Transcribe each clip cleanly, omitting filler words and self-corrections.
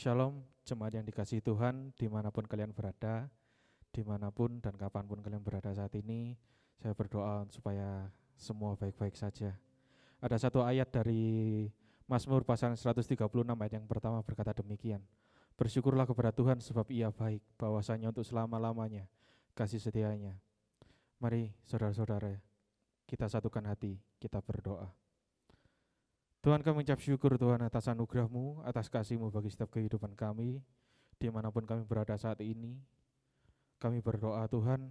Shalom, jemaat yang dikasihi Tuhan, dimanapun kalian berada, dimanapun dan kapanpun kalian berada saat ini, saya berdoa supaya semua baik-baik saja. Ada satu ayat dari Mazmur pasal 136 ayat yang pertama berkata demikian, bersyukurlah kepada Tuhan sebab ia baik, bahwasanya untuk selama-lamanya kasih setianya. Mari saudara-saudara, kita satukan hati, kita berdoa. Tuhan, kami mengucap syukur Tuhan atas anugerah-Mu, atas kasih-Mu bagi setiap kehidupan kami, dimanapun kami berada saat ini. Kami berdoa Tuhan,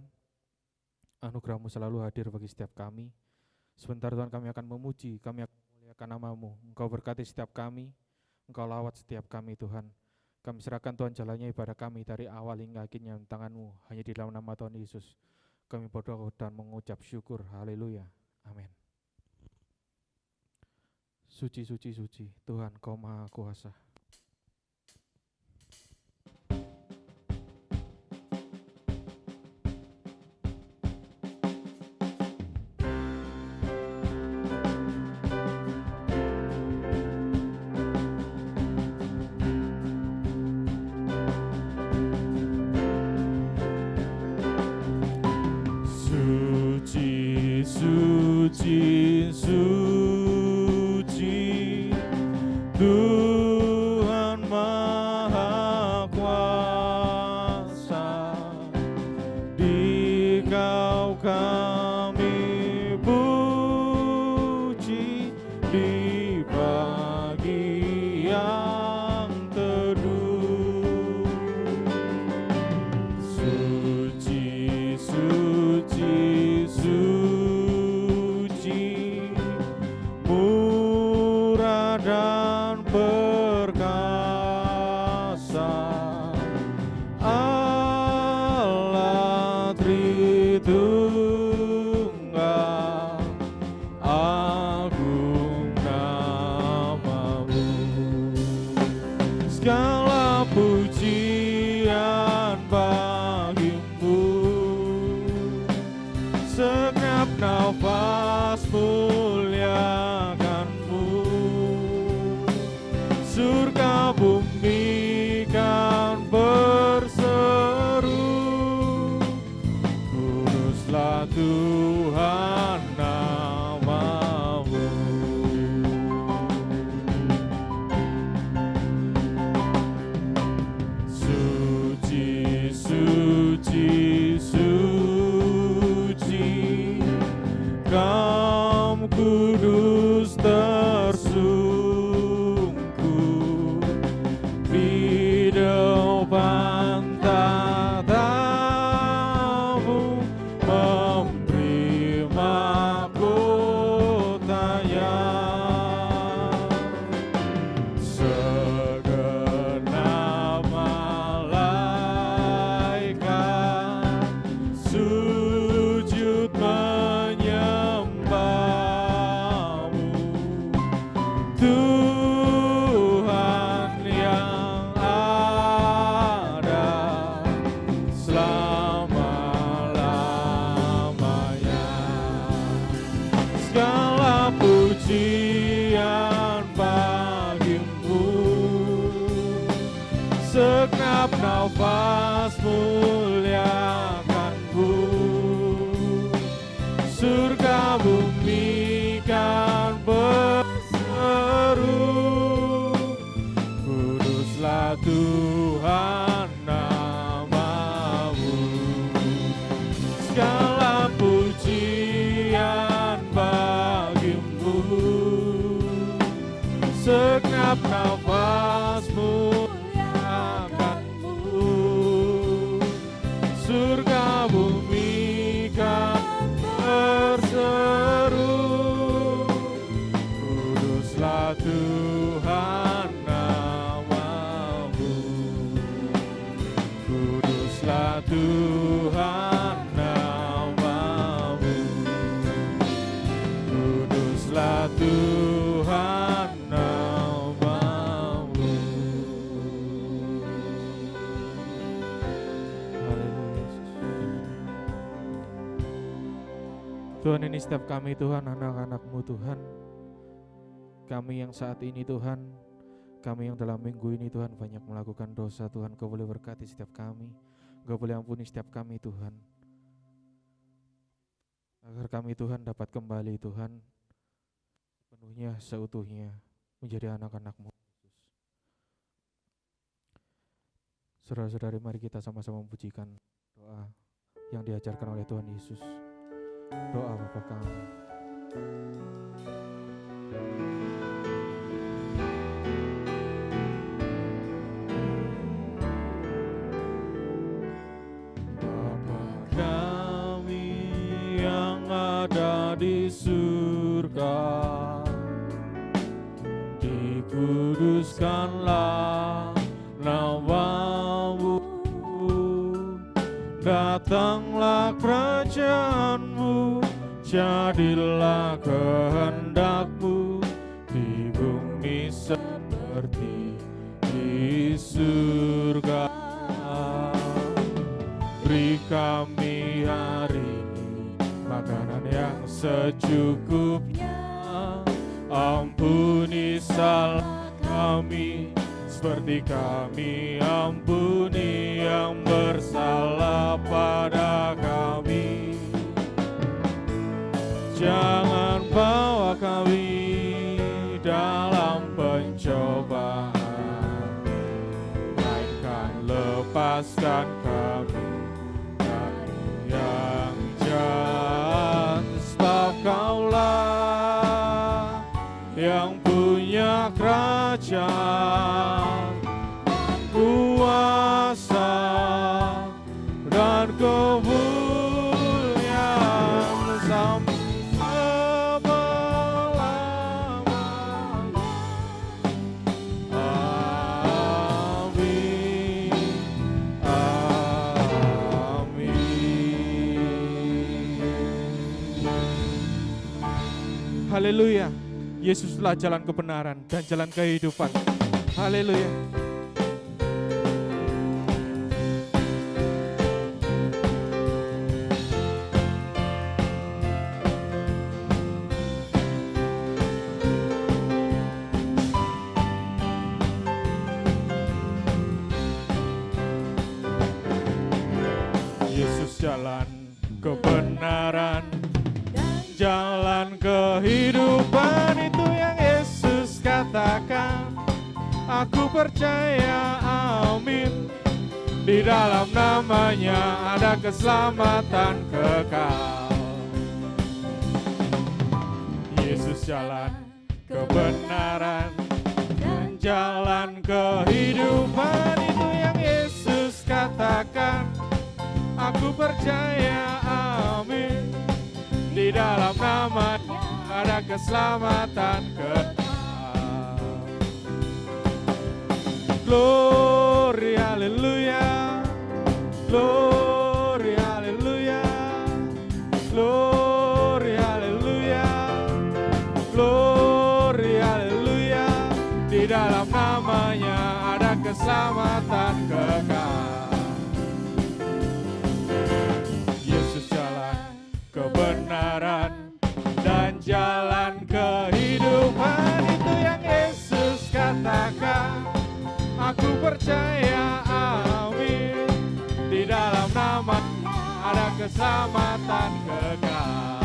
anugerah-Mu selalu hadir bagi setiap kami. Sebentar Tuhan kami akan memuji, kami akan memuliakan nama-Mu. Engkau berkati setiap kami, Engkau lawat setiap kami Tuhan. Kami serahkan Tuhan jalannya ibadah kami dari awal hingga akhirnya di tangan-Mu, hanya di dalam nama Tuhan Yesus. Kami berdoa dan mengucap syukur, haleluya, amin. Suci, suci, suci, Tuhan Kau Maha Kuasa. Suci, suci, suci, Tuhan Maha Kuasa. Di-Kau kami puji di pagi yang teduh. Suci, suci, suci, murah dan perkasa, Allah Tritunggal, agung nama-Mu. Segala pujian bagi-Mu, segenap nafas muliakan-Mu. Surga bumi kan berseru, kuduslah Tuhan nama-Mu. Suci, suci, suci, Kamu kudus tersungkur di depan tata-Mu, memberi mahkotanya. Segenap malaikat sujud menyembah-Mu, Tuhan yang ada selama-lamanya. Segala pujian bagi-Mu, segenap nafas muliakan-Mu. Surga bumi kan berseru, kuduslah Tuhan nama-Mu. Segala pujian bagi-Mu, segenap nafas muliakan-Mu. Surga bumi kan berseru, kuduslah Tuhan nama-Mu. Kuduslah Tuhan nama-Mu. Kuduslah Tuhan nama-Mu. Haleluya Yesus. Tuhan, ini setiap kami Tuhan, anak-anak-Mu Tuhan, kami yang saat ini Tuhan Kami yang dalam minggu ini Tuhan banyak melakukan dosa, Tuhan Kau boleh berkati setiap kami, Kau boleh ampuni setiap kami Tuhan, agar kami Tuhan dapat kembali Tuhan penuhnya seutuhnya menjadi anak-anak-Mu. Saudara-saudari, mari kita sama-sama memujikan doa yang diajarkan oleh Tuhan Yesus. Doa Bapa kami. Bapa kami yang ada di surga, dikuduskanlah nama-Mu, datanglah kerajaan-Mu, jadilah kehendak-Mu di bumi seperti di surga. Beri kami hari ini makanan yang secukupnya, ampuni salah kami seperti kami ampuni yang bersalah pada kami. Jangan bawa kami dalam pencobaan, melainkan lepaskan kami dari yang jahat. Sebab Kaulah yang punya kerajaan, kuasa dan kemuliaan sampai selama-lamanya. Amin. Amin. Haleluya. Yesuslah jalan kebenaran dan jalan kehidupan. Haleluya. Yesus jalan kebenaran, jalan kehidupan, itu yang Yesus katakan. Aku percaya, amin. Di dalam namanya ada keselamatan kekal. Yesus jalan kebenaran dan jalan kehidupan, itu yang Yesus katakan. Aku percaya, amin. Di dalam namanya ada keselamatan kekal. Glory, haleluya. Glory, haleluya. Glory, haleluya. Glory, haleluya. Di dalam namanya ada keselamatan kekal. Yesus jalan kebenaran dan jalan kehidupan, itu yang Yesus katakan. Aku percaya, amin. Di dalam nama ada keselamatan kekal.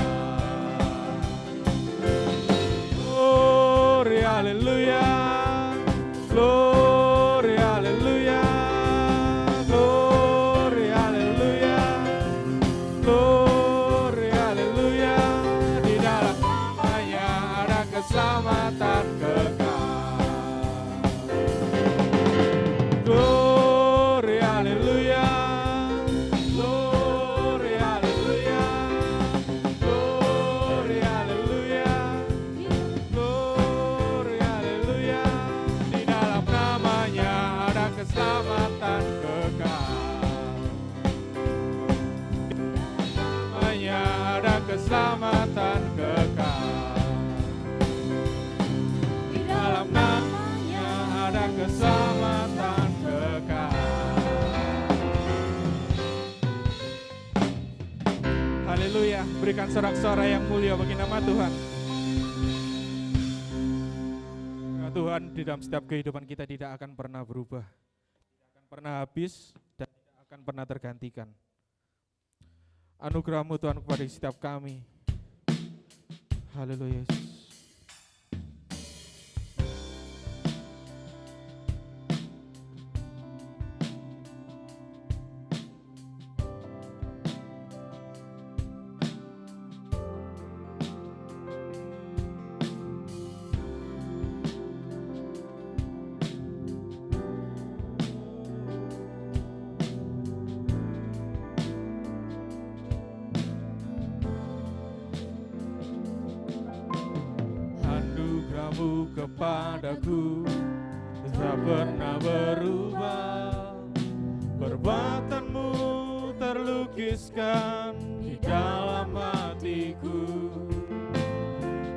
Glory, haleluya. Glory, haleluya. Glory, haleluya. Glory, haleluya. Di dalam namanya ada keselamatan kekal. Glory, haleluya. Glory, haleluya. Glory, haleluya. Glory, haleluya. Di dalam namanya ada keselamatan kekal. Namanya ada keselamatan kekal. Di dalam namanya ada keselamatan kekal. Haleluya. Berikan sorak-sorai yang mulia bagi nama Tuhan. Tuhan di dalam setiap kehidupan kita tidak akan pernah berubah, tidak akan pernah habis, dan tidak akan pernah tergantikan. Anugerah-Mu Tuhan kepada setiap kami. Haleluya Yesus. Anugerah-Mu kepadaku tak pernah berubah, perbuatan-Mu terlukiskan di dalam hatiku.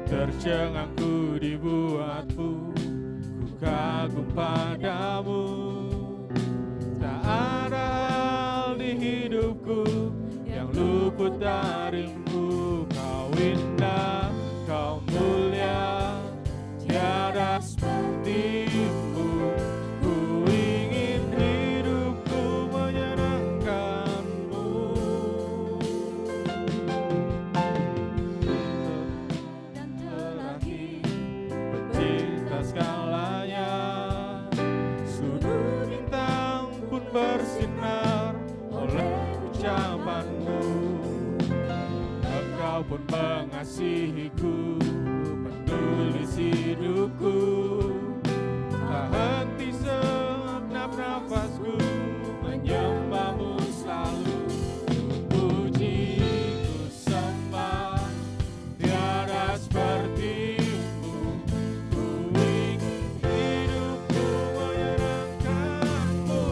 Tercengangku dibuat-Mu, ku kagum padamu. Tak ada hal di hidupku yang luput dari-Mu. Kau indah, Kau mulia, tiada seperti-Mu. Ku ingin hidupku menyenangkan-Mu. Dan terlagi pecinta segalanya, sudut bintang pun bersinar oleh ucapan-Mu. Engkau pun mengasihiku, penulis hidupku. Tak henti segenap nafasku menyembah-Mu selalu. Ku puji, ku sembah, tiada seperti-Mu. Ku ingin hidupku menyenangkan-Mu.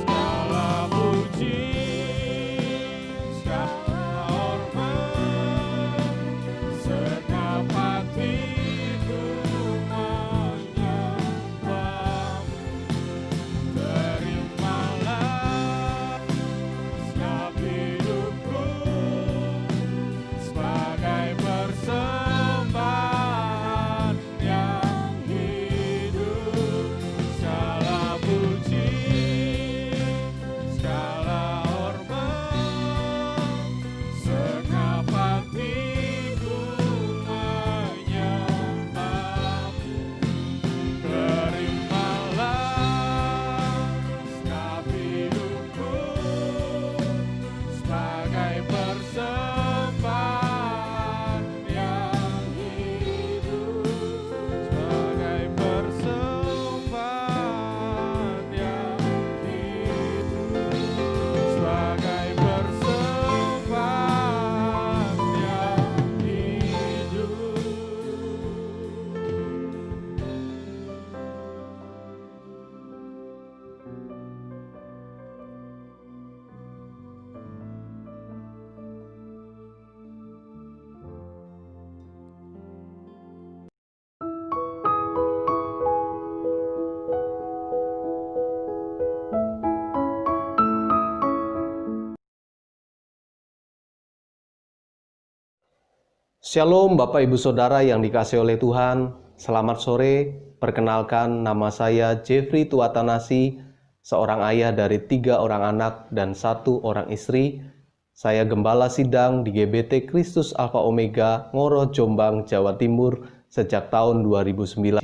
Segala puji, segala hormat, segenap hatiku menyembah-Mu. Terimalah setiap hidupku sebagai persembahan yang hidup. Segala puji, segala hormat, segenap hatiku menyembah-Mu. Terimalah setiap hidupku sebagai persembahan yang hidup. Sebagai persembahan yang hidup. Sebagai persembahan yang hidup. Shalom Bapak Ibu Saudara yang dikasihi oleh Tuhan, selamat sore. Perkenalkan, nama saya Jeffrey Tuatanasi, seorang ayah dari 3 orang anak dan 1 orang istri. Saya gembala sidang di GBT Kristus Alpha Omega, Ngoro, Jombang, Jawa Timur sejak tahun 2009.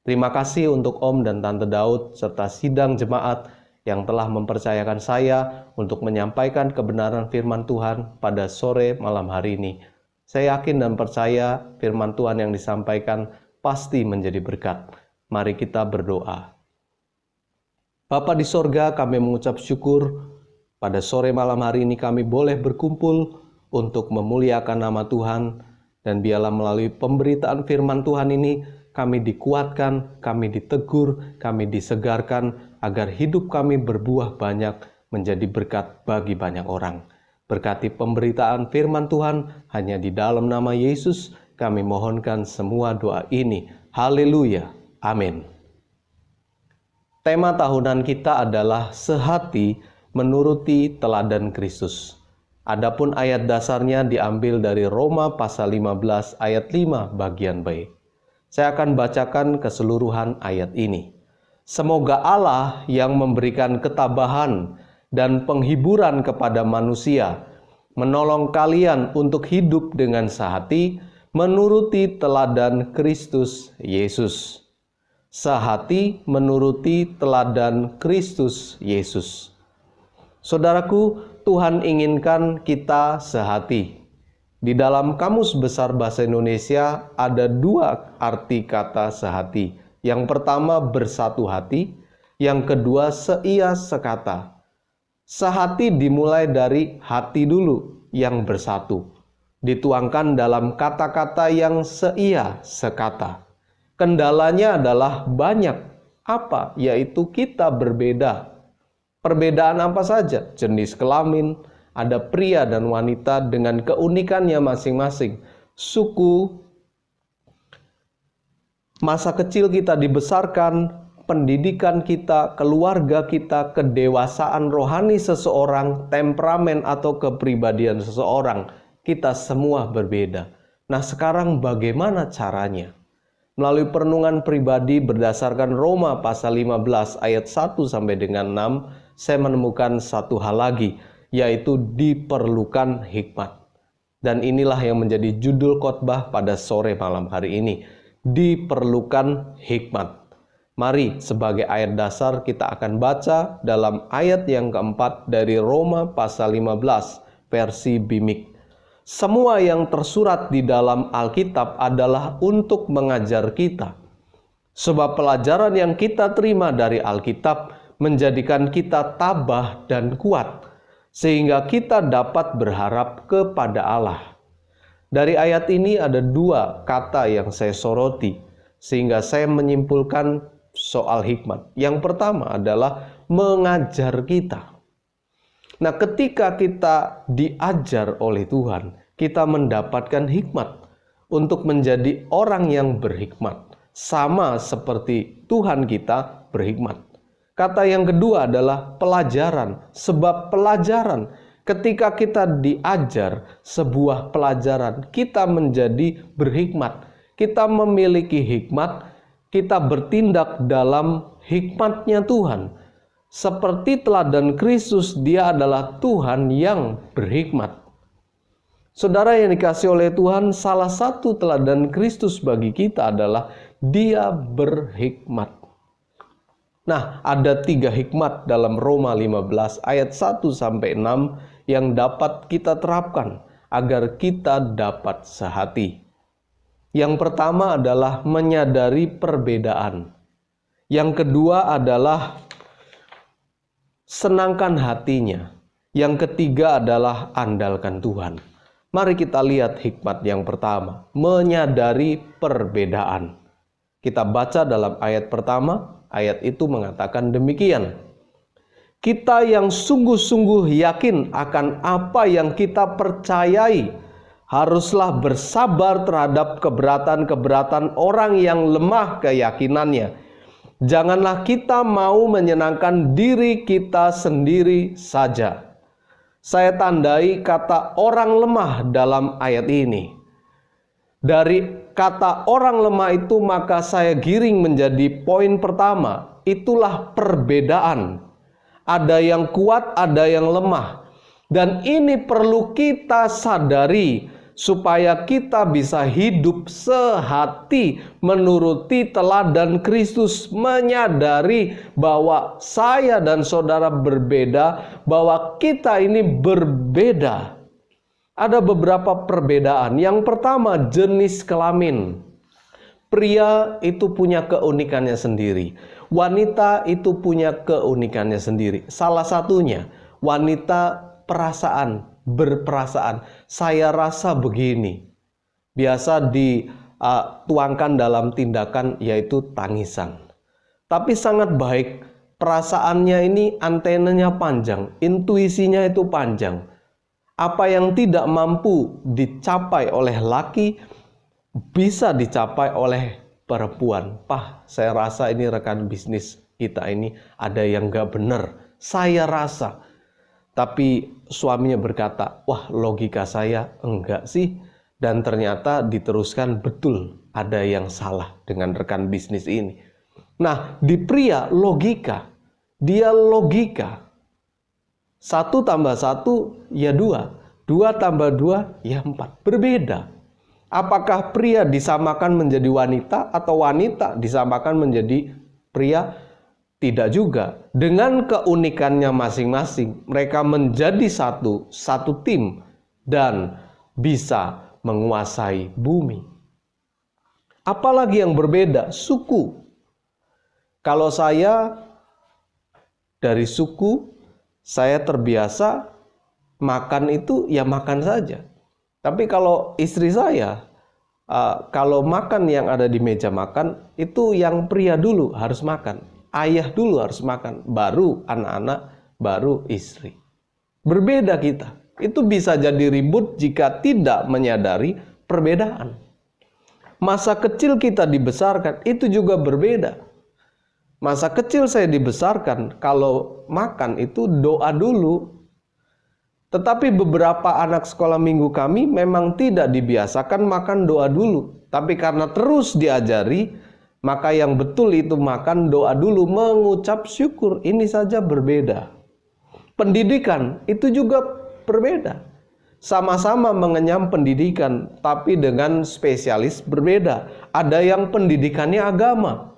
Terima kasih untuk Om dan Tante Daud serta sidang jemaat yang telah mempercayakan saya untuk menyampaikan kebenaran firman Tuhan pada sore malam hari ini. Saya yakin dan percaya firman Tuhan yang disampaikan pasti menjadi berkat. Mari kita berdoa. Bapa di sorga, kami mengucap syukur pada sore malam hari ini kami boleh berkumpul untuk memuliakan nama Tuhan. Dan biarlah melalui pemberitaan firman Tuhan ini kami dikuatkan, kami ditegur, kami disegarkan agar hidup kami berbuah banyak menjadi berkat bagi banyak orang. Berkati pemberitaan firman Tuhan, hanya di dalam nama Yesus kami mohonkan semua doa ini. Haleluya. Amin. Tema tahunan kita adalah sehati menuruti teladan Kristus. Adapun ayat dasarnya diambil dari Roma pasal 15 ayat 5 bagian B. Saya akan bacakan keseluruhan ayat ini. Semoga Allah yang memberikan ketabahan dan penghiburan kepada manusia, menolong kalian untuk hidup dengan sehati, menuruti teladan Kristus Yesus. Sehati menuruti teladan Kristus Yesus. Saudaraku, Tuhan inginkan kita sehati. Di dalam Kamus Besar Bahasa Indonesia ada dua arti kata sehati. Yang pertama bersatu hati, yang kedua seia sekata. Sehati dimulai dari hati dulu yang bersatu. Dituangkan dalam kata-kata yang seia sekata. Kendalanya adalah banyak. Apa? Yaitu kita berbeda. Perbedaan apa saja? Jenis kelamin, ada pria dan wanita dengan keunikannya masing-masing. Suku, masa kecil kita dibesarkan, pendidikan kita, keluarga kita, kedewasaan rohani seseorang, temperamen atau kepribadian seseorang. Kita semua berbeda. Nah, sekarang bagaimana caranya? Melalui perenungan pribadi berdasarkan Roma pasal 15 ayat 1 sampai dengan 6, saya menemukan satu hal lagi, yaitu diperlukan hikmat. Dan inilah yang menjadi judul khotbah pada sore malam hari ini. Diperlukan hikmat. Mari sebagai ayat dasar kita akan baca dalam ayat yang keempat dari Roma pasal 15 versi Bimik. Semua yang tersurat di dalam Alkitab adalah untuk mengajar kita. Sebab pelajaran yang kita terima dari Alkitab menjadikan kita tabah dan kuat, sehingga kita dapat berharap kepada Allah. Dari ayat ini ada dua kata yang saya soroti, sehingga saya menyimpulkan soal hikmat. Yang pertama adalah mengajar kita. Nah, ketika kita diajar oleh Tuhan, kita mendapatkan hikmat untuk menjadi orang yang berhikmat. Sama seperti Tuhan kita berhikmat. Kata yang kedua adalah pelajaran. Sebab pelajaran, ketika kita diajar sebuah pelajaran, kita menjadi berhikmat. Kita memiliki hikmat, kita bertindak dalam hikmatnya Tuhan. Seperti teladan Kristus, Dia adalah Tuhan yang berhikmat. Saudara yang dikasihi oleh Tuhan, salah satu teladan Kristus bagi kita adalah Dia berhikmat. Nah, ada 3 hikmat dalam Roma 15 ayat 1 sampai 6 yang dapat kita terapkan agar kita dapat sehati. Yang pertama adalah menyadari perbedaan. Yang kedua adalah senangkan hatinya. Yang ketiga adalah andalkan Tuhan. Mari kita lihat hikmat yang pertama, menyadari perbedaan. Kita baca dalam ayat pertama, ayat itu mengatakan demikian. Kita yang sungguh-sungguh yakin akan apa yang kita percayai, haruslah bersabar terhadap keberatan-keberatan orang yang lemah keyakinannya. Janganlah kita mau menyenangkan diri kita sendiri saja. Saya tandai kata orang lemah dalam ayat ini. Dari kata orang lemah itu maka saya giring menjadi poin pertama. Itulah perbedaan. Ada yang kuat, ada yang lemah. Dan ini perlu kita sadari supaya kita bisa hidup sehati menuruti teladan Kristus, menyadari bahwa saya dan saudara berbeda, bahwa kita ini berbeda. Ada beberapa perbedaan. Yang pertama, jenis kelamin. Pria itu punya keunikannya sendiri. Wanita itu punya keunikannya sendiri. Salah satunya, wanita berperasaan. Saya rasa begini. Biasa dituangkan dalam tindakan yaitu tangisan. Tapi sangat baik. Perasaannya ini antenanya panjang. Intuisinya itu panjang. Apa yang tidak mampu dicapai oleh laki bisa dicapai oleh perempuan. Saya rasa ini rekan bisnis kita ini ada yang gak benar. Saya rasa. Tapi suaminya berkata, wah logika saya enggak sih. Dan ternyata diteruskan betul ada yang salah dengan rekan bisnis ini. Nah di pria logika, dia logika. 1 tambah 1 ya 2, 2 tambah 2 ya 4. Berbeda. Apakah pria disamakan menjadi wanita atau wanita disamakan menjadi pria? Tidak juga. Dengan keunikannya masing-masing, mereka menjadi satu tim dan bisa menguasai bumi. Apalagi yang berbeda? Suku. Kalau saya dari suku, saya terbiasa makan itu ya makan saja. Tapi kalau istri saya, kalau makan yang ada di meja makan, itu yang pria dulu harus makan. Ayah dulu harus makan, baru anak-anak, baru istri. Berbeda kita. Itu bisa jadi ribut jika tidak menyadari perbedaan. Masa kecil kita dibesarkan, itu juga berbeda. Masa kecil saya dibesarkan, kalau makan itu doa dulu. Tetapi beberapa anak sekolah minggu kami memang tidak dibiasakan makan doa dulu. Tapi karena terus diajari, maka yang betul itu makan doa dulu, mengucap syukur. Ini saja berbeda. Pendidikan itu juga berbeda. Sama-sama mengenyam pendidikan, tapi dengan spesialis berbeda. Ada yang pendidikannya agama,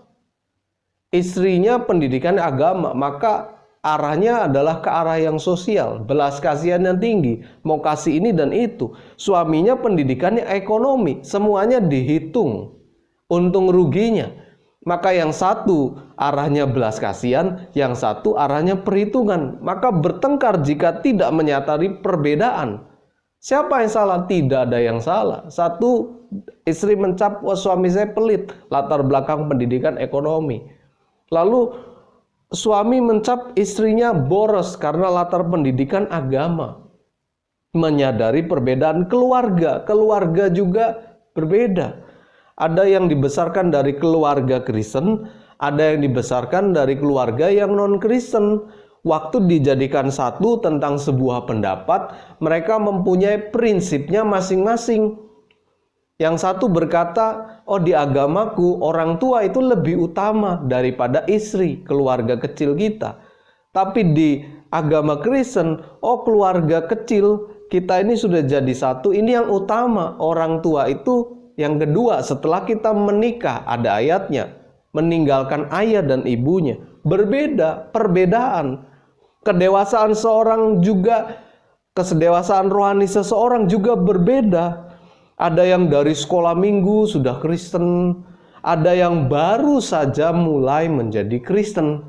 istrinya pendidikannya agama, maka arahnya adalah ke arah yang sosial, belas kasihan yang tinggi, mau kasih ini dan itu. Suaminya pendidikannya ekonomi, semuanya dihitung untung ruginya. Maka yang satu arahnya belas kasihan, yang satu arahnya perhitungan. Maka bertengkar jika tidak menyadari perbedaan. Siapa yang salah? Tidak ada yang salah. Satu, istri mencap, wah suami saya pelit, latar belakang pendidikan ekonomi. Lalu suami mencap istrinya boros karena latar pendidikan agama. Menyadari perbedaan keluarga. Keluarga juga berbeda. Ada yang dibesarkan dari keluarga Kristen, ada yang dibesarkan dari keluarga yang non-Kristen. Waktu dijadikan satu tentang sebuah pendapat, mereka mempunyai prinsipnya masing-masing. Yang satu berkata, oh di agamaku orang tua itu lebih utama daripada istri, keluarga kecil kita. Tapi di agama Kristen, oh keluarga kecil kita ini sudah jadi satu, ini yang utama, orang tua itu yang kedua setelah kita menikah. Ada ayatnya, meninggalkan ayah dan ibunya. Berbeda, perbedaan. Kedewasaan seorang juga, kesedewasaan rohani seseorang juga berbeda. Ada yang dari sekolah minggu sudah Kristen, ada yang baru saja mulai menjadi Kristen.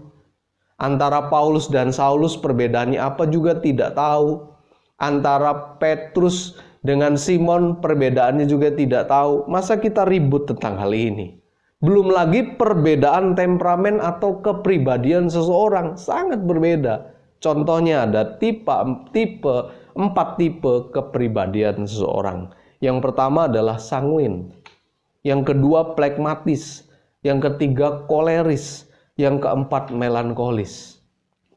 Antara Paulus dan Saulus perbedaannya apa juga tidak tahu. Antara Petrus dengan Simon perbedaannya juga tidak tahu. Masa kita ribut tentang hal ini? Belum lagi perbedaan temperamen atau kepribadian seseorang sangat berbeda. Contohnya ada 4 tipe kepribadian seseorang. Yang pertama adalah sanguin. Yang kedua plekmatis. Yang ketiga koleris. Yang keempat melankolis.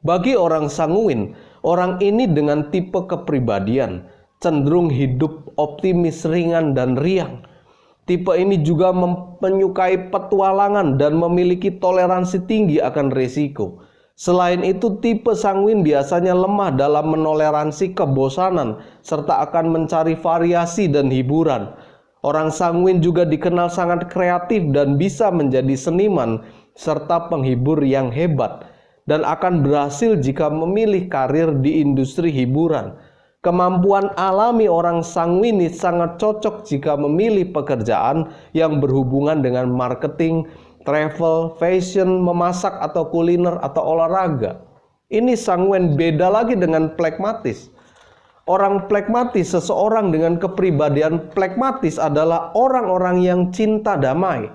Bagi orang sanguin, orang ini dengan tipe kepribadian cenderung hidup optimis, ringan, dan riang. Tipe ini juga menyukai petualangan dan memiliki toleransi tinggi akan risiko. Selain itu, tipe sanguin biasanya lemah dalam menoleransi kebosanan serta akan mencari variasi dan hiburan. Orang sanguin juga dikenal sangat kreatif dan bisa menjadi seniman serta penghibur yang hebat, dan akan berhasil jika memilih karir di industri hiburan. Kemampuan alami orang sanguinis sangat cocok jika memilih pekerjaan yang berhubungan dengan marketing, travel, fashion, memasak atau kuliner atau olahraga. Ini sanguin, beda lagi dengan plekmatis. Orang plekmatis, seseorang dengan kepribadian plekmatis adalah orang-orang yang cinta damai.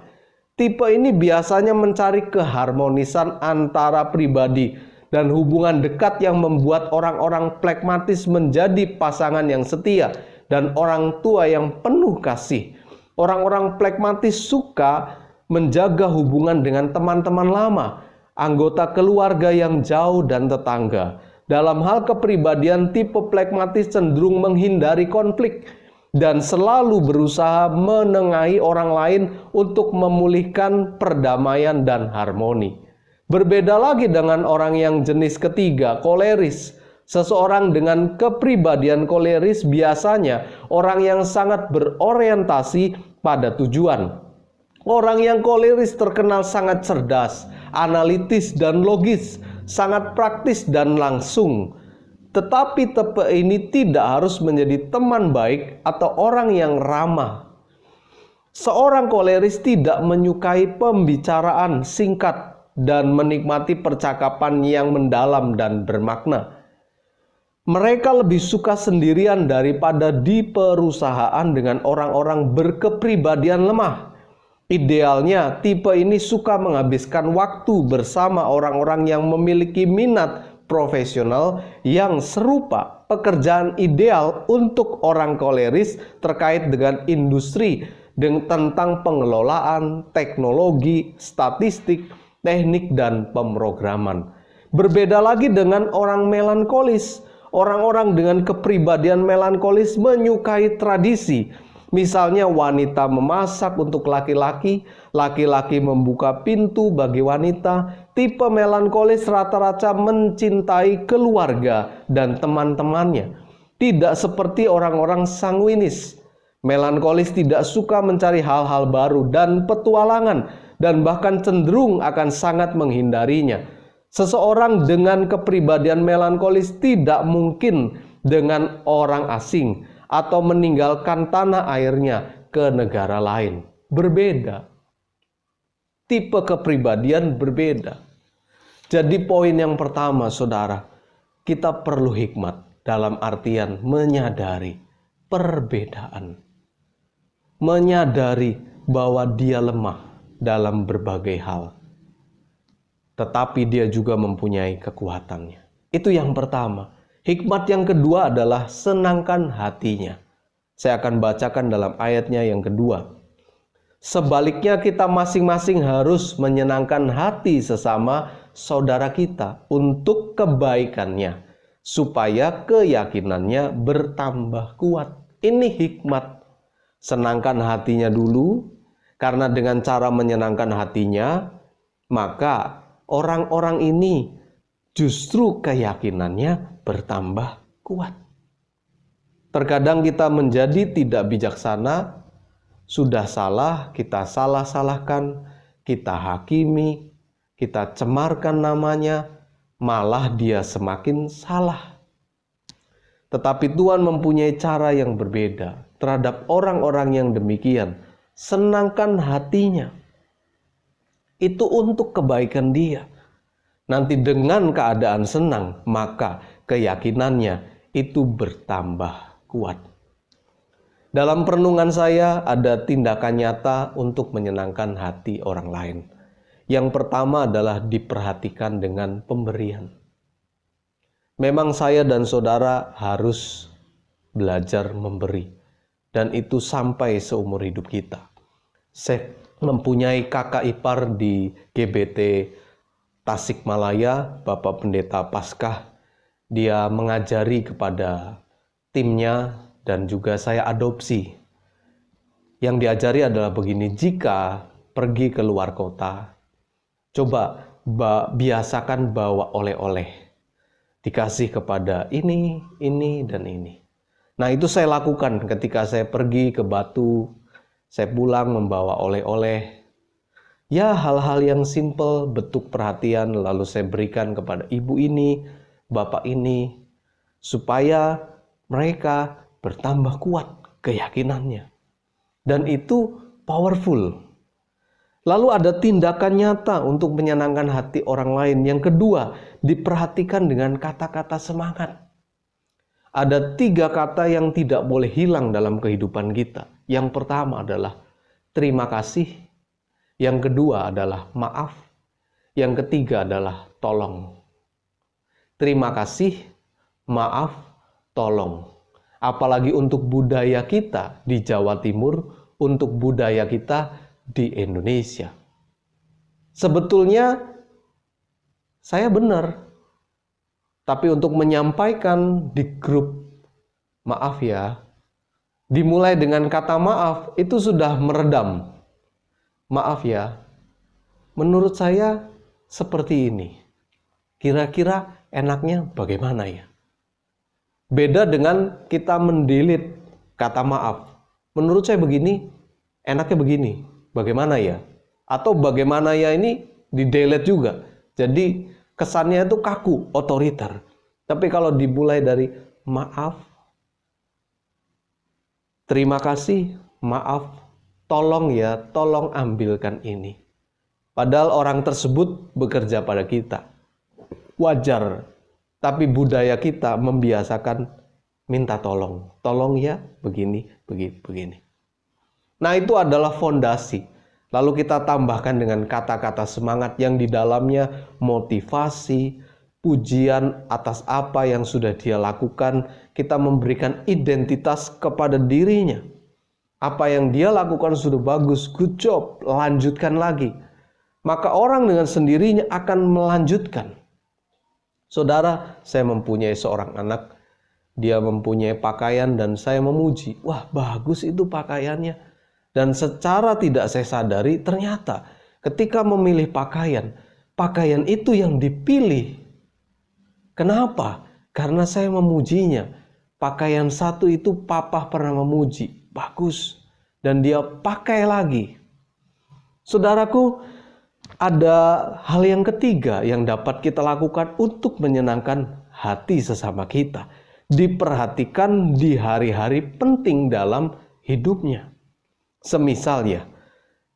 Tipe ini biasanya mencari keharmonisan antara pribadi dan hubungan dekat yang membuat orang-orang plekmatis menjadi pasangan yang setia dan orang tua yang penuh kasih. Orang-orang plekmatis suka menjaga hubungan dengan teman-teman lama, anggota keluarga yang jauh dan tetangga. Dalam hal kepribadian, tipe flegmatis cenderung menghindari konflik dan selalu berusaha menengahi orang lain untuk memulihkan perdamaian dan harmoni. Berbeda lagi dengan orang yang jenis ketiga, koleris. Seseorang dengan kepribadian koleris biasanya orang yang sangat berorientasi pada tujuan. Orang yang koleris terkenal sangat cerdas, analitis dan logis, sangat praktis dan langsung. Tetapi tipe ini tidak harus menjadi teman baik atau orang yang ramah. Seorang koleris tidak menyukai pembicaraan singkat dan menikmati percakapan yang mendalam dan bermakna. Mereka lebih suka sendirian daripada di perusahaan dengan orang-orang berkepribadian lemah. Idealnya, tipe ini suka menghabiskan waktu bersama orang-orang yang memiliki minat profesional yang serupa. Pekerjaan ideal untuk orang koleris terkait dengan industri, tentang pengelolaan, teknologi, statistik, teknik, dan pemrograman. Berbeda lagi dengan orang melankolis. Orang-orang dengan kepribadian melankolis menyukai tradisi. Misalnya wanita memasak untuk laki-laki, laki-laki membuka pintu bagi wanita. Tipe melankolis rata-rata mencintai keluarga dan teman-temannya. Tidak seperti orang-orang sanguinis. Melankolis tidak suka mencari hal-hal baru dan petualangan, dan bahkan cenderung akan sangat menghindarinya. Seseorang dengan kepribadian melankolis tidak mungkin dengan orang asing atau meninggalkan tanah airnya ke negara lain. Berbeda. Tipe kepribadian berbeda. Jadi poin yang pertama, saudara, kita perlu hikmat dalam artian menyadari perbedaan. Menyadari bahwa dia lemah dalam berbagai hal. Tetapi dia juga mempunyai kekuatannya. Itu yang pertama. Hikmat yang kedua adalah senangkan hatinya. Saya akan bacakan dalam ayatnya yang kedua. Sebaliknya kita masing-masing harus menyenangkan hati sesama saudara kita untuk kebaikannya, supaya keyakinannya bertambah kuat. Ini hikmat. Senangkan hatinya dulu, karena dengan cara menyenangkan hatinya, maka orang-orang ini justru keyakinannya bertambah kuat. Terkadang kita menjadi tidak bijaksana, sudah salah, kita salah-salahkan, kita hakimi, kita cemarkan namanya, malah dia semakin salah. Tetapi Tuhan mempunyai cara yang berbeda terhadap orang-orang yang demikian. Senangkan hatinya. Itu untuk kebaikan dia. Nanti dengan keadaan senang, maka keyakinannya itu bertambah kuat. Dalam perenungan saya ada tindakan nyata untuk menyenangkan hati orang lain. Yang pertama adalah diperhatikan dengan pemberian. Memang saya dan saudara harus belajar memberi. Dan itu sampai seumur hidup kita. Saya mempunyai kakak ipar di GBT Tasikmalaya, Bapak Pendeta Paskah. Dia mengajari kepada timnya dan juga saya adopsi. Yang diajari adalah begini, jika pergi ke luar kota, coba biasakan bawa oleh-oleh. Dikasih kepada ini, dan ini. Nah, itu saya lakukan ketika saya pergi ke Batu. Saya pulang membawa oleh-oleh. Ya, hal-hal yang simple, bentuk perhatian, lalu saya berikan kepada ibu ini, bapak ini, supaya mereka bertambah kuat keyakinannya. Dan itu powerful. Lalu ada tindakan nyata untuk menyenangkan hati orang lain. Yang kedua, diperhatikan dengan kata-kata semangat. Ada 3 kata yang tidak boleh hilang dalam kehidupan kita. Yang pertama adalah terima kasih. Yang kedua adalah maaf. Yang ketiga adalah tolong. Terima kasih, maaf, tolong. Apalagi untuk budaya kita di Jawa Timur, untuk budaya kita di Indonesia. Sebetulnya saya benar. Tapi untuk menyampaikan di grup maaf ya, dimulai dengan kata maaf, itu sudah meredam. Maaf ya, menurut saya seperti ini. Kira-kira enaknya bagaimana ya? Beda dengan kita mendelete kata maaf. Menurut saya begini, enaknya begini. Bagaimana ya? Atau bagaimana ya ini di-delete juga. Jadi kesannya itu kaku, otoriter. Tapi kalau dimulai dari maaf, terima kasih, maaf, tolong ya, tolong ambilkan ini. Padahal orang tersebut bekerja pada kita. Wajar. Tapi budaya kita membiasakan minta tolong. Tolong ya, begini, begini. Nah, itu adalah fondasi. Lalu kita tambahkan dengan kata-kata semangat yang di dalamnya motivasi, pujian atas apa yang sudah dia lakukan. Kita memberikan identitas kepada dirinya. Apa yang dia lakukan sudah bagus, good job, lanjutkan lagi. Maka orang dengan sendirinya akan melanjutkan. Saudara, saya mempunyai seorang anak, dia mempunyai pakaian dan saya memuji. Wah, bagus itu pakaiannya. Dan secara tidak saya sadari, ternyata ketika memilih pakaian, pakaian itu yang dipilih. Kenapa? Karena saya memujinya. Pakaian satu itu papa pernah memuji. Bagus. Dan dia pakai lagi. Saudaraku, ada hal yang ketiga yang dapat kita lakukan untuk menyenangkan hati sesama kita. Diperhatikan di hari-hari penting dalam hidupnya. Semisal ya,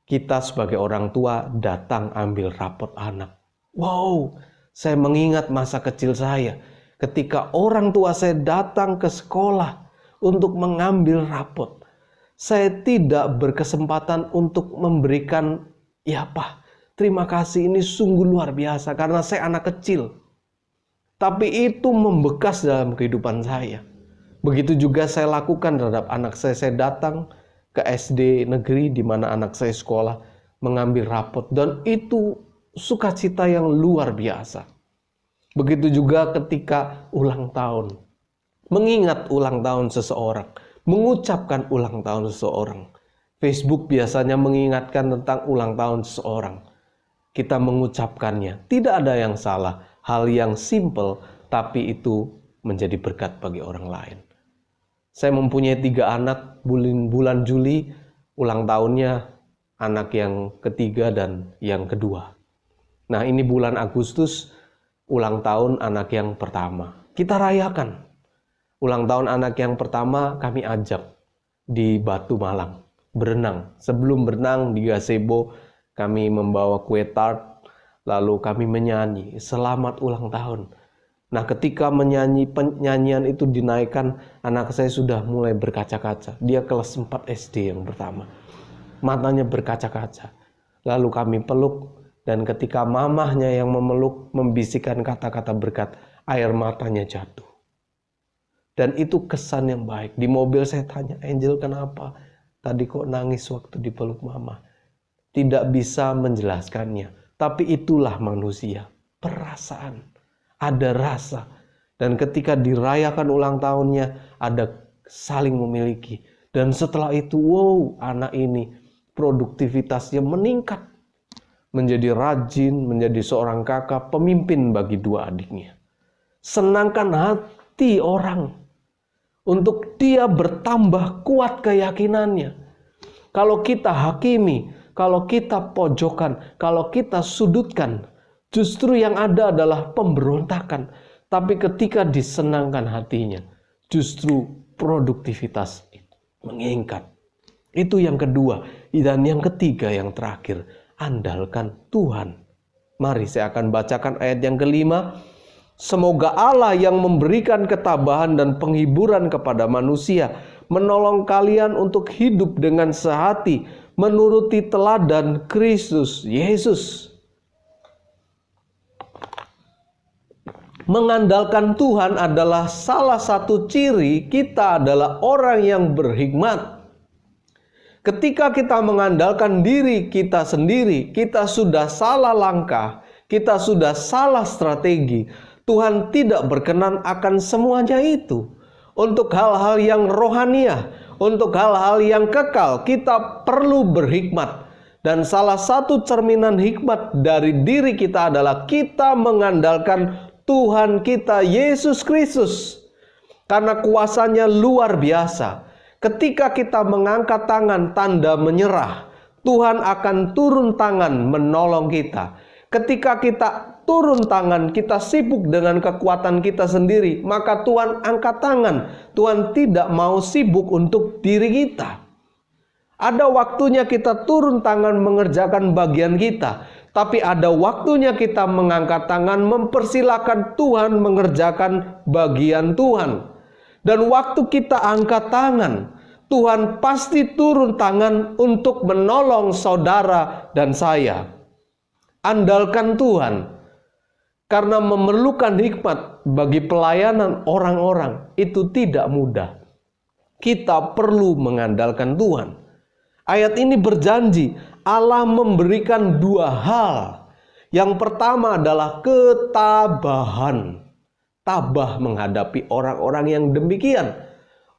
kita sebagai orang tua datang ambil rapot anak. Wow, saya mengingat masa kecil saya. Ketika orang tua saya datang ke sekolah untuk mengambil rapot. Saya tidak berkesempatan untuk memberikan, ya Pak, terima kasih, ini sungguh luar biasa karena saya anak kecil. Tapi itu membekas dalam kehidupan saya. Begitu juga saya lakukan terhadap anak saya. Saya datang ke SD negeri di mana anak saya sekolah mengambil rapot. Dan itu sukacita yang luar biasa. Begitu juga ketika ulang tahun. Mengingat ulang tahun seseorang. Mengucapkan ulang tahun seseorang. Facebook biasanya mengingatkan tentang ulang tahun seseorang. Kita mengucapkannya. Tidak ada yang salah. Hal yang simple, tapi itu menjadi berkat bagi orang lain. Saya mempunyai 3 anak. Bulan Juli, ulang tahunnya anak yang ketiga dan yang kedua. Nah, ini bulan Agustus, ulang tahun anak yang pertama. Kita rayakan. Ulang tahun anak yang pertama kami ajak di Batu Malang. Berenang. Sebelum berenang di gazebo, kami membawa kue tart, lalu kami menyanyi, selamat ulang tahun. Nah, ketika penyanyian itu dinaikkan, anak saya sudah mulai berkaca-kaca. Dia kelas 4 SD yang pertama. Matanya berkaca-kaca. Lalu kami peluk, dan ketika mamahnya yang memeluk, membisikkan kata-kata berkat, air matanya jatuh. Dan itu kesan yang baik. Di mobil saya tanya, Angel kenapa? Tadi kok nangis waktu dipeluk mama? Tidak bisa menjelaskannya. Tapi itulah manusia. Perasaan. Ada rasa. Dan ketika dirayakan ulang tahunnya, ada saling memiliki. Dan setelah itu, wow, anak ini produktivitasnya meningkat. Menjadi rajin, menjadi seorang kakak, pemimpin bagi 2 adiknya. Senangkan hati orang. Untuk dia bertambah kuat keyakinannya. Kalau kita hakimi, kalau kita pojokan, kalau kita sudutkan, justru yang ada adalah pemberontakan. Tapi ketika disenangkan hatinya, justru produktivitas meningkat. Itu yang kedua. Dan yang ketiga, yang terakhir, andalkan Tuhan. Mari saya akan bacakan ayat yang kelima. Semoga Allah yang memberikan ketabahan dan penghiburan kepada manusia menolong kalian untuk hidup dengan sehati menuruti teladan Kristus Yesus. Mengandalkan Tuhan adalah salah satu ciri kita adalah orang yang berhikmat. Ketika kita mengandalkan diri kita sendiri, kita sudah salah langkah, kita sudah salah strategi. Tuhan tidak berkenan akan semuanya itu. Untuk hal-hal yang rohaniah, untuk hal-hal yang kekal, kita perlu berhikmat. Dan salah satu cerminan hikmat dari diri kita adalah kita mengandalkan Tuhan kita Yesus Kristus. Karena kuasanya luar biasa. Ketika kita mengangkat tangan tanda menyerah, Tuhan akan turun tangan menolong kita. Ketika kita turun tangan, kita sibuk dengan kekuatan kita sendiri, maka Tuhan angkat tangan. Tuhan tidak mau sibuk untuk diri kita. Ada waktunya kita turun tangan mengerjakan bagian kita, tapi ada waktunya kita mengangkat tangan mempersilahkan Tuhan mengerjakan bagian Tuhan. Dan waktu kita angkat tangan, Tuhan pasti turun tangan untuk menolong saudara dan saya. Andalkan Tuhan, karena memerlukan hikmat bagi pelayanan orang-orang itu tidak mudah. Kita perlu mengandalkan Tuhan. Ayat ini berjanji Allah memberikan dua hal. Yang pertama adalah ketabahan. Tabah menghadapi orang-orang yang demikian.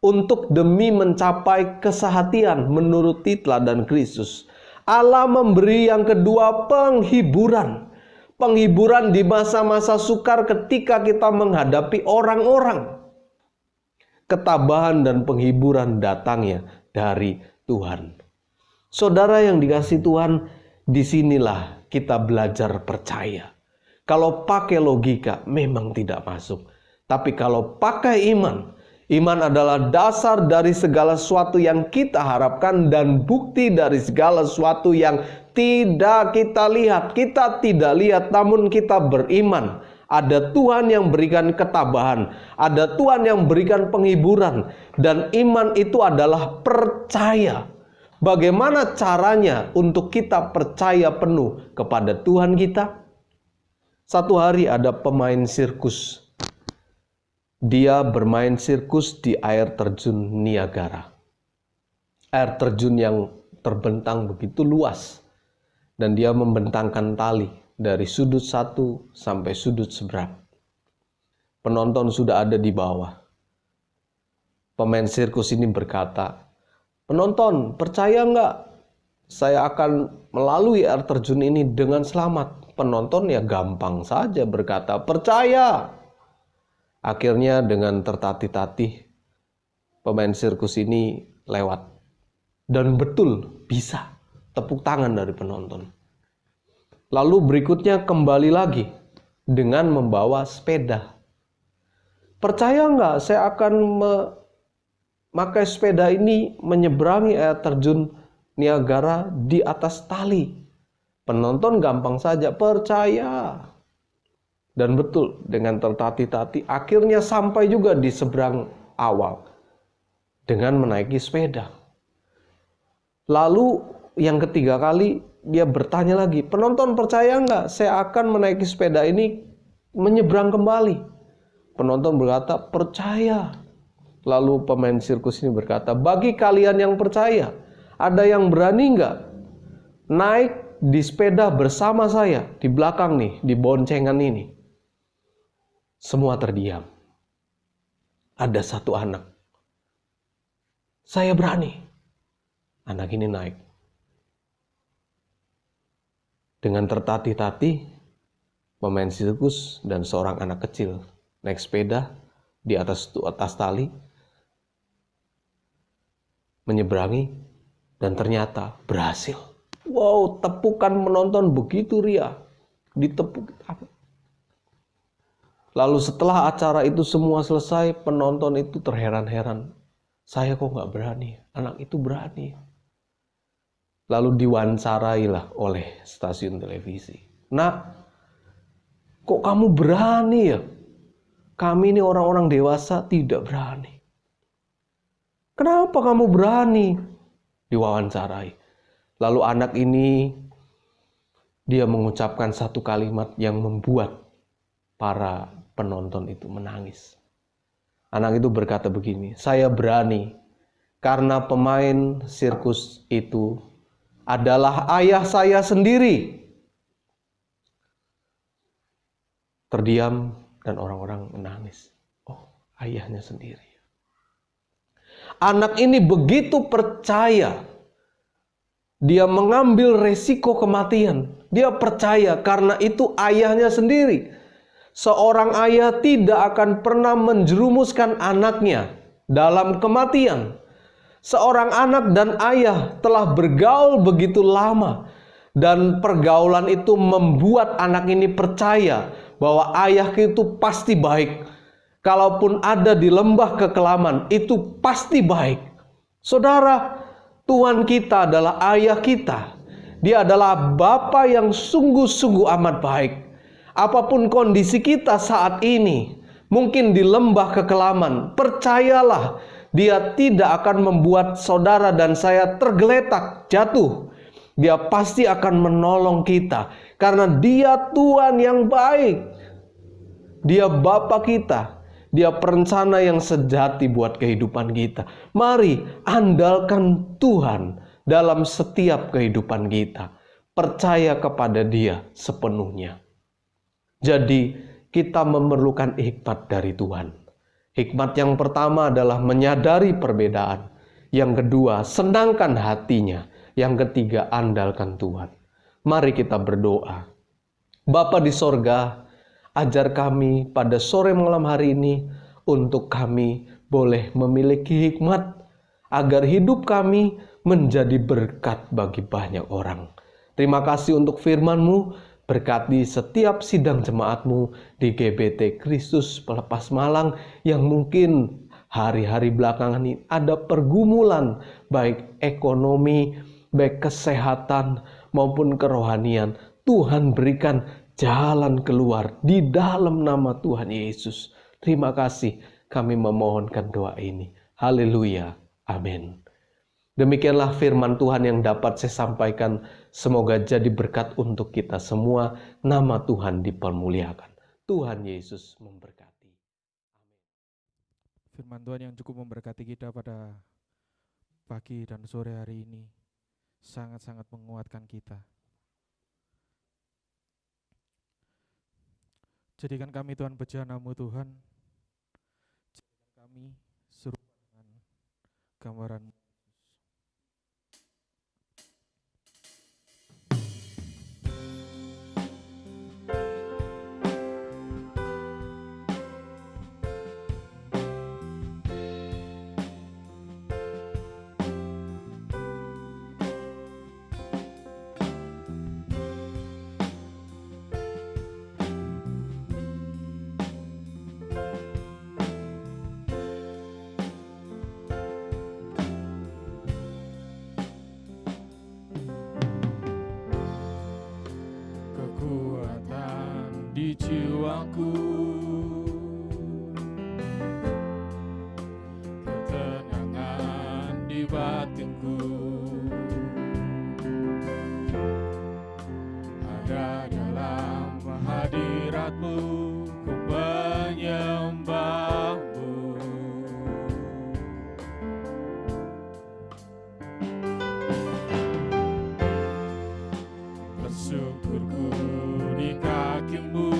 Untuk demi mencapai kesehatian menuruti teladan Kristus. Allah memberi yang kedua penghiburan. Penghiburan di masa-masa sukar ketika kita menghadapi orang-orang. Ketabahan dan penghiburan datangnya dari Tuhan. Saudara yang dikasihi Tuhan, disinilah kita belajar percaya. Kalau pakai logika memang tidak masuk. Tapi kalau pakai iman, iman adalah dasar dari segala sesuatu yang kita harapkan dan bukti dari segala sesuatu yang tidak kita lihat. Kita tidak lihat namun kita beriman. Ada Tuhan yang berikan ketabahan, ada Tuhan yang berikan penghiburan, dan iman itu adalah percaya. Bagaimana caranya untuk kita percaya penuh kepada Tuhan kita? Satu hari ada pemain sirkus. Dia bermain sirkus di air terjun Niagara. Air terjun yang terbentang begitu luas. Dan dia membentangkan tali dari sudut satu sampai sudut seberang. Penonton sudah ada di bawah. Pemain sirkus ini berkata, "Penonton, percaya nggak? Saya akan melalui air terjun ini dengan selamat." Penonton ya gampang saja berkata, "Percaya." Akhirnya dengan tertatih-tatih pemain sirkus ini lewat. Dan betul bisa. Tepuk tangan dari penonton. Lalu berikutnya kembali lagi dengan membawa sepeda. "Percaya nggak saya akan memakai sepeda ini menyeberangi air terjun Niagara di atas tali?" Penonton gampang saja, "Percaya." Dan betul, dengan tertatih-tatih akhirnya sampai juga di seberang awal dengan menaiki sepeda. Lalu yang ketiga kali dia bertanya lagi, "Penonton percaya nggak saya akan menaiki sepeda ini menyeberang kembali?" Penonton berkata, "Percaya." Lalu pemain sirkus ini berkata, "Bagi kalian yang percaya, ada yang berani nggak naik di sepeda bersama saya di belakang nih, di boncengan ini?" Semua terdiam. Ada satu anak. "Saya berani." Anak ini naik. Dengan tertatih-tatih, pemain sirkus dan seorang anak kecil naik sepeda di atas tali, menyeberangi, dan ternyata berhasil. Wow, tepukan menonton begitu riang. Ditepuk. Lalu setelah acara itu semua selesai, penonton itu terheran-heran. "Saya kok nggak berani? Anak itu berani." Lalu diwawancarailah oleh stasiun televisi. "Nak, kok kamu berani ya? Kami ini orang-orang dewasa tidak berani." "Kenapa kamu berani?" Diwawancarai. Lalu anak ini, dia mengucapkan satu kalimat yang membuat para penonton itu menangis. Anak itu berkata begini, "Saya berani karena pemain sirkus itu adalah ayah saya sendiri." Terdiam dan orang-orang menangis. Oh, ayahnya sendiri. Anak ini begitu percaya. Dia mengambil resiko kematian. Dia percaya karena itu ayahnya sendiri. Seorang ayah tidak akan pernah menjerumuskan anaknya dalam kematian. Seorang anak dan ayah telah bergaul begitu lama. Dan pergaulan itu membuat anak ini percaya bahwa ayah itu pasti baik. Kalaupun ada di lembah kekelaman, itu pasti baik. Saudara, Tuhan kita adalah ayah kita. Dia adalah Bapa yang sungguh-sungguh amat baik. Apapun kondisi kita saat ini, mungkin di lembah kekelaman, percayalah, Dia tidak akan membuat saudara dan saya tergeletak, jatuh. Dia pasti akan menolong kita, karena Dia Tuhan yang baik. Dia Bapa kita. Dia perencana yang sejati buat kehidupan kita. Mari andalkan Tuhan dalam setiap kehidupan kita. Percaya kepada Dia sepenuhnya. Jadi kita memerlukan hikmat dari Tuhan. Hikmat yang pertama adalah menyadari perbedaan. Yang kedua, senangkan hatinya. Yang ketiga, andalkan Tuhan. Mari kita berdoa. Bapa di sorga, ajar kami pada sore malam hari ini untuk kami boleh memiliki hikmat agar hidup kami menjadi berkat bagi banyak orang. Terima kasih untuk firman-Mu. Berkati setiap sidang jemaat-Mu di GBT Kristus Pelepas Malang yang mungkin hari-hari belakangan ini ada pergumulan baik ekonomi, baik kesehatan maupun kerohanian. Tuhan berikan jalan keluar di dalam nama Tuhan Yesus. Terima kasih kami memohonkan doa ini. Haleluya. Amin. Demikianlah firman Tuhan yang dapat saya sampaikan. Semoga jadi berkat untuk kita semua. Nama Tuhan dipermuliakan. Tuhan Yesus memberkati. Firman Tuhan yang cukup memberkati kita pada pagi dan sore hari ini. Sangat-sangat menguatkan kita. Jadikan kami Tuhan bejana-Mu Tuhan. Jadikan kami serupa dengan gambaran-Mu. Di jiwaku, ketenangan di batinku, ada dalam hadirat-Mu, ku menyembah-Mu. Bersyukurku di kaki-Mu,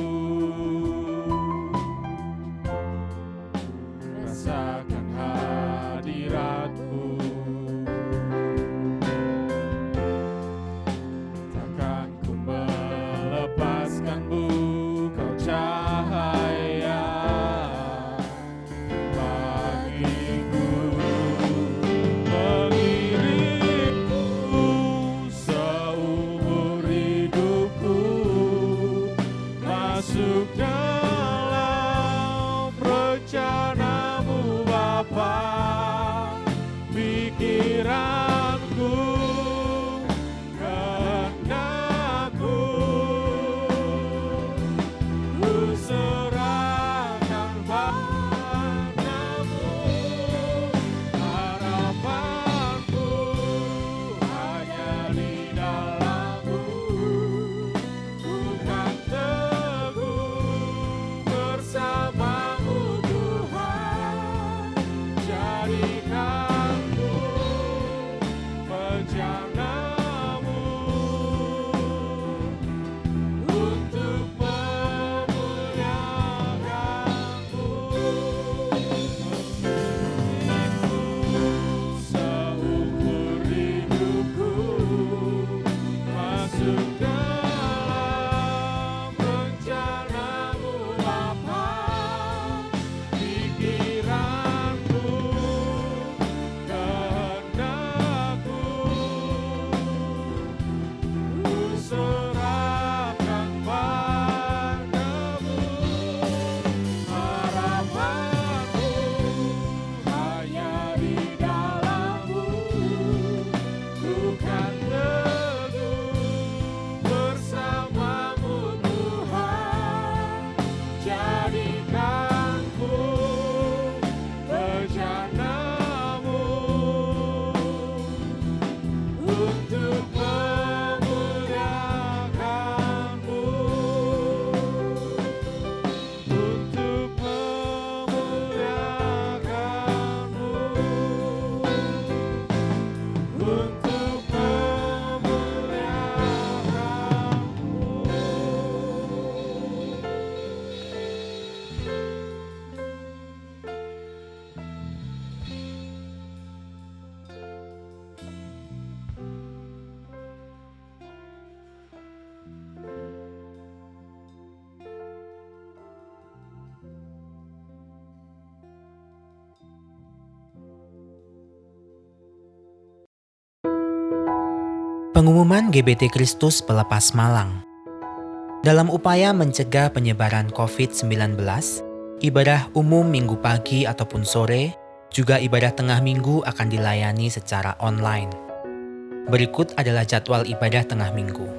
Pengumuman GBT Kristus Pelepas Malang. Dalam upaya mencegah penyebaran COVID-19, ibadah umum minggu pagi ataupun sore, juga ibadah tengah minggu akan dilayani secara online. Berikut adalah jadwal ibadah tengah minggu.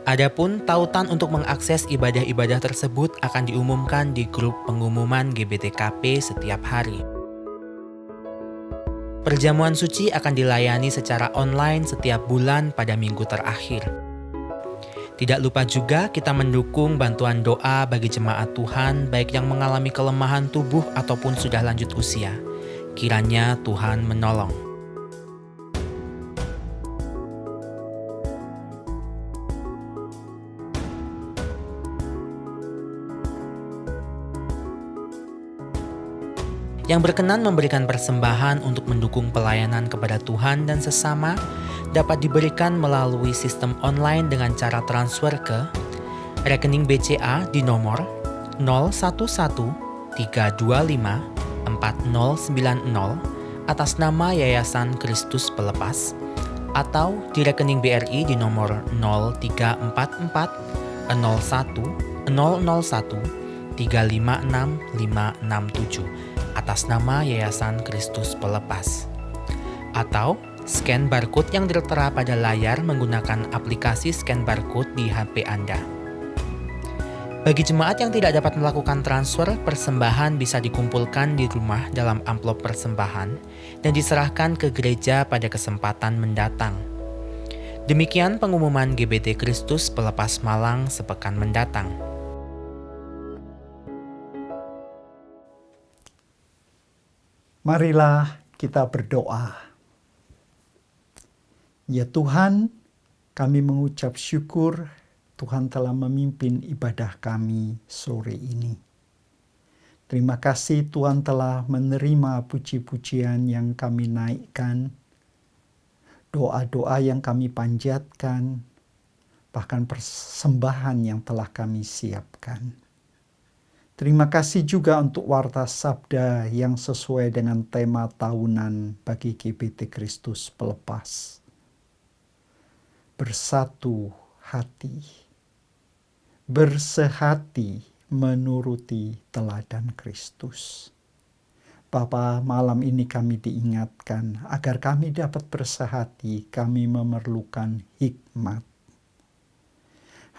Adapun tautan untuk mengakses ibadah-ibadah tersebut akan diumumkan di grup pengumuman GBTKP setiap hari. Perjamuan suci akan dilayani secara online setiap bulan pada minggu terakhir. Tidak lupa juga kita mendukung bantuan doa bagi jemaat Tuhan baik yang mengalami kelemahan tubuh ataupun sudah lanjut usia. Kiranya Tuhan menolong. Yang berkenan memberikan persembahan untuk mendukung pelayanan kepada Tuhan dan sesama dapat diberikan melalui sistem online dengan cara transfer ke rekening BCA di nomor 0113254090 atas nama Yayasan Kristus Pelepas atau di rekening BRI di nomor 03440100135657 atas nama Yayasan Kristus Pelepas, atau scan barcode yang tertera pada layar menggunakan aplikasi scan barcode di HP Anda. Bagi jemaat yang tidak dapat melakukan transfer, persembahan bisa dikumpulkan di rumah dalam amplop persembahan dan diserahkan ke gereja pada kesempatan mendatang. Demikian pengumuman GBT Kristus Pelepas Malang sepekan mendatang. Marilah kita berdoa. Ya Tuhan, kami mengucap syukur Tuhan telah memimpin ibadah kami sore ini. Terima kasih Tuhan telah menerima puji-pujian yang kami naikkan, doa-doa yang kami panjatkan, bahkan persembahan yang telah kami siapkan. Terima kasih juga untuk warta sabda yang sesuai dengan tema tahunan bagi GBT Kristus Pelepas. Bersatu hati, bersehati menuruti teladan Kristus. Bapa, malam ini kami diingatkan agar kami dapat bersehati, kami memerlukan hikmat.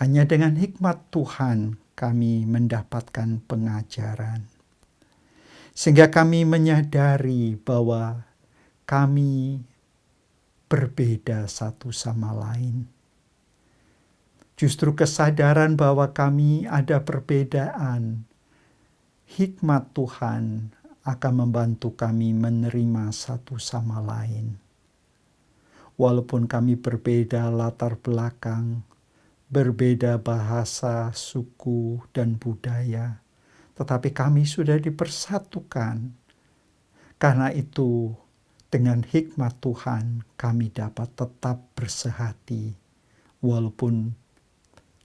Hanya dengan hikmat Tuhan kami mendapatkan pengajaran. Sehingga kami menyadari bahwa kami berbeda satu sama lain. Justru kesadaran bahwa kami ada perbedaan, hikmat Tuhan akan membantu kami menerima satu sama lain. Walaupun kami berbeda latar belakang, berbeda bahasa, suku, dan budaya, tetapi kami sudah dipersatukan. Karena itu, dengan hikmat Tuhan, kami dapat tetap bersehati, walaupun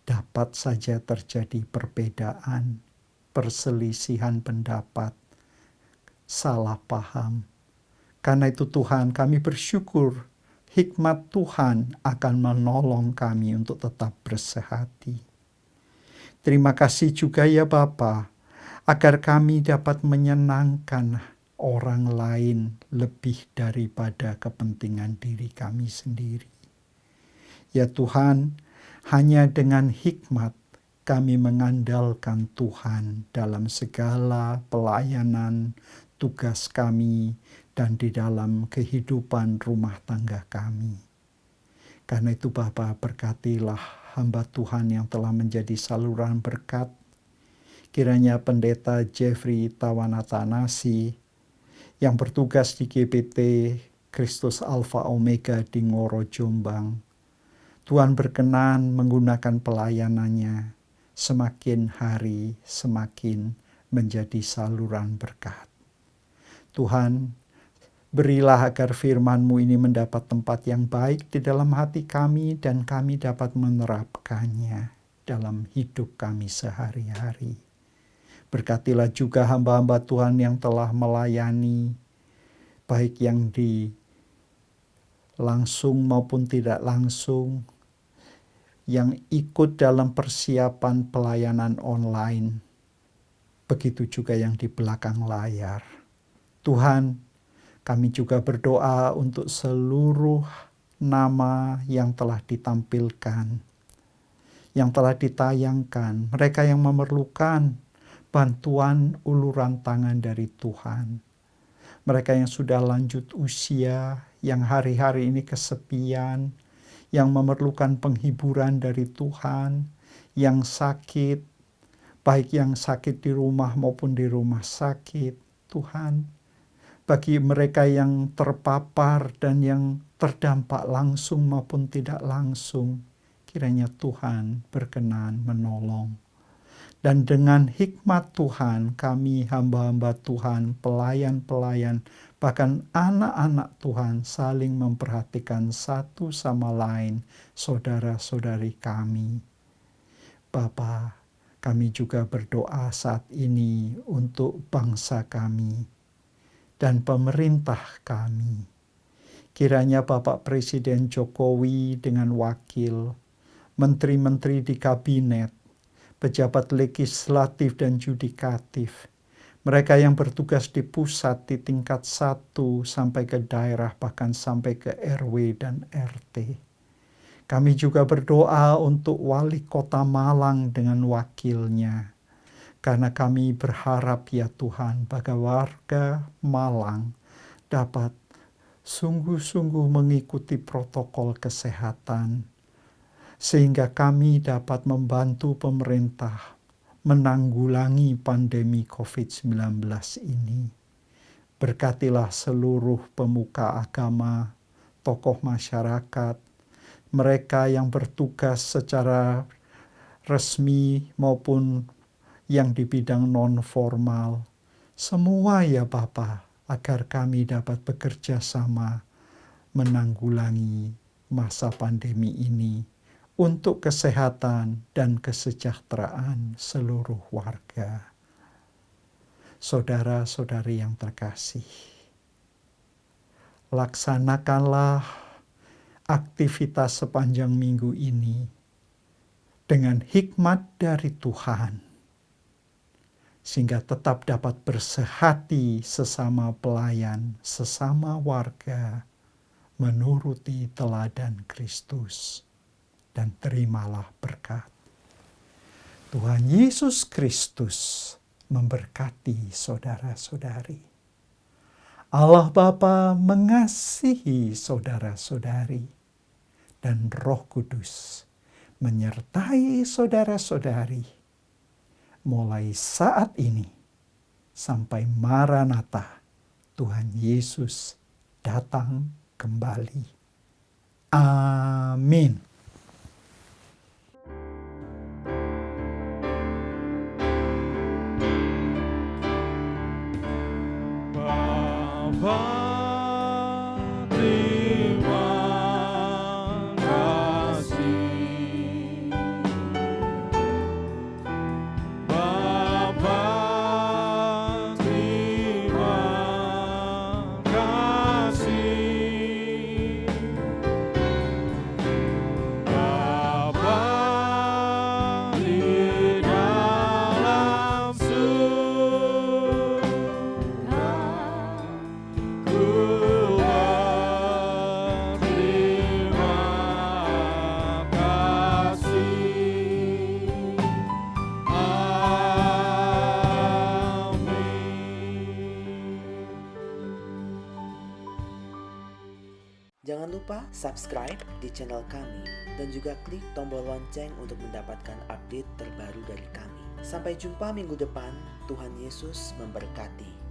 dapat saja terjadi perbedaan, perselisihan pendapat, salah paham. Karena itu Tuhan, kami bersyukur hikmat Tuhan akan menolong kami untuk tetap bersehati. Terima kasih juga ya Bapa, agar kami dapat menyenangkan orang lain lebih daripada kepentingan diri kami sendiri. Ya Tuhan, hanya dengan hikmat kami mengandalkan Tuhan dalam segala pelayanan, tugas kami, dan di dalam kehidupan rumah tangga kami. Karena itu Bapa, berkatilah hamba Tuhan yang telah menjadi saluran berkat. Kiranya Pendeta Jeffrey Tawanatanasi yang bertugas di GBT Kristus Alfa Omega di Ngoro Jombang, Tuhan berkenan menggunakan pelayanannya semakin hari semakin menjadi saluran berkat. Tuhan, berilah agar firman-Mu ini mendapat tempat yang baik di dalam hati kami dan kami dapat menerapkannya dalam hidup kami sehari-hari. Berkatilah juga hamba-hamba Tuhan yang telah melayani, baik yang di langsung maupun tidak langsung, yang ikut dalam persiapan pelayanan online, begitu juga yang di belakang layar. Tuhan, kami juga berdoa untuk seluruh nama yang telah ditampilkan, yang telah ditayangkan, mereka yang memerlukan bantuan uluran tangan dari Tuhan. Mereka yang sudah lanjut usia, yang hari-hari ini kesepian, yang memerlukan penghiburan dari Tuhan, yang sakit, baik yang sakit di rumah maupun di rumah sakit. Tuhan, bagi mereka yang terpapar dan yang terdampak langsung maupun tidak langsung, kiranya Tuhan berkenan menolong. Dan dengan hikmat Tuhan, kami hamba-hamba Tuhan, pelayan-pelayan, bahkan anak-anak Tuhan saling memperhatikan satu sama lain, saudara-saudari kami. Bapa, kami juga berdoa saat ini untuk bangsa kami dan pemerintah kami. Kiranya Bapak Presiden Jokowi dengan wakil, menteri-menteri di kabinet, pejabat legislatif dan yudikatif, mereka yang bertugas di pusat di tingkat 1 sampai ke daerah bahkan sampai ke RW dan RT. Kami juga berdoa untuk wali kota Malang dengan wakilnya, karena kami berharap ya Tuhan, bahwa warga Malang dapat sungguh-sungguh mengikuti protokol kesehatan, sehingga kami dapat membantu pemerintah menanggulangi pandemi COVID-19 ini. Berkatilah seluruh pemuka agama, tokoh masyarakat, mereka yang bertugas secara resmi maupun yang di bidang non-formal. Semua ya Bapa, agar kami dapat bekerja sama menanggulangi masa pandemi ini untuk kesehatan dan kesejahteraan seluruh warga. Saudara-saudari yang terkasih, laksanakanlah aktivitas sepanjang minggu ini dengan hikmat dari Tuhan, sehingga tetap dapat bersehati sesama pelayan, sesama warga, menuruti teladan Kristus, dan terimalah berkat. Tuhan Yesus Kristus memberkati saudara-saudari. Allah Bapa mengasihi saudara-saudari, dan Roh Kudus menyertai saudara-saudari mulai saat ini sampai Maranatha, Tuhan Yesus datang kembali. Amin. Bapa, terima kasih. Bapa, terima kasih. Bapa, di dalam surga, Jangan lupa subscribe di channel kami dan juga klik tombol lonceng untuk mendapatkan update terbaru dari kami. Sampai jumpa minggu depan. Tuhan Yesus memberkati.